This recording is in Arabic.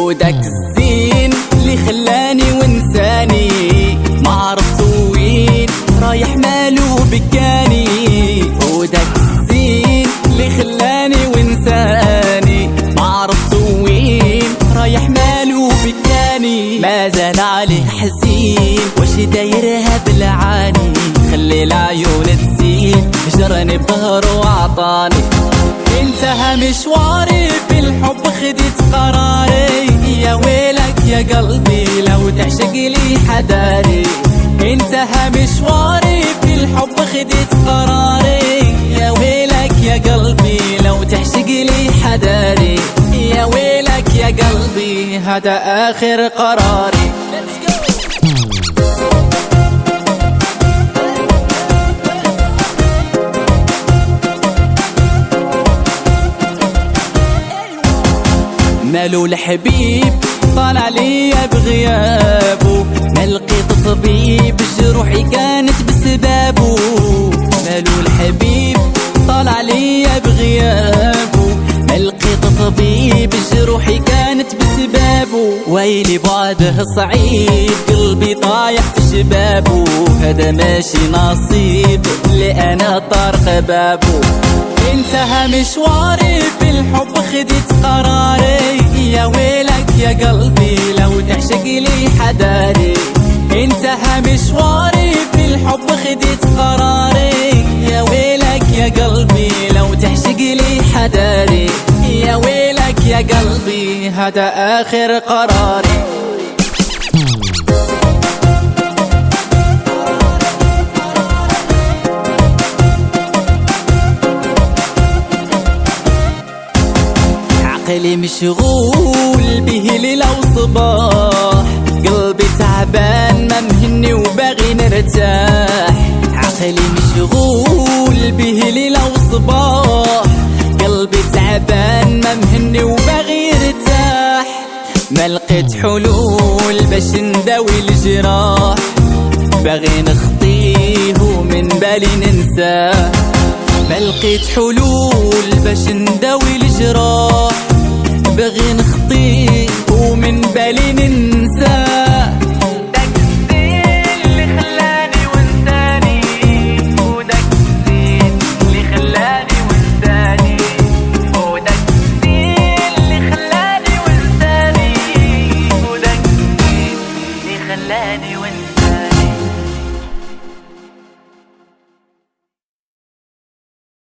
وداك الزين اللي خلاني وانساني ما عرفت وين رايح مالو بكاني. وداك الزين اللي خلاني وانساني ما عرفت وين رايح مالو بكاني. ما زال عليه حزين واش دايرها بالعاني، خلي العيون تزين جرني بظهره وعطاني. انتهى مشواري في الحب خديت قراري، يا ويلك يا قلبي لو تعشق لي حداري. انتهى مشواري في الحب خديت قراري، يا ويلك يا قلبي لو تعشق لي حداري. يا ويلك يا قلبي هذا آخر قراري. مالو الحبيب طالع ليا بغيابه، ما لقيت طبيب جروحي كانت بسبابه. مالو الحبيب طالع ليا بغيابه، ما لقيت طبيب جروحي كانت بسبابه. ويلي بعده صعيب قلبي طايح في شبابه، هذا ماشي نصيب اللي انا طارق بابه. انتهى مشواري في الحب خديت قراري، يا ويلك يا قلبي لو تعشق لي حداري. انتهى مشواري في الحب خديت قراري، يا ويلك يا قلبي لو تعشق لي حداري. يا ويلك يا قلبي هذا آخر قراري. عقلي مشغول به ليلة وصباح، قلبي تعبان ما مهني وباغي نرتاح. عقلي مشغول به ليلة وصباح، قلبي تعبان ما مهني وباغي يرتاح. ما لقيت حلول باش نداوي الجراح، باغي نخطيه ومن بالي ننساه. ما لقيت حلول باش نداوي الجراح، باغي نخطيه ومن بالي ننساه. داك الزين اللي خلاني وانساني، وداك الزين اللي خلاني وانساني، وداك الزين اللي خلاني وانساني، وداك الزين اللي خلاني وانساني.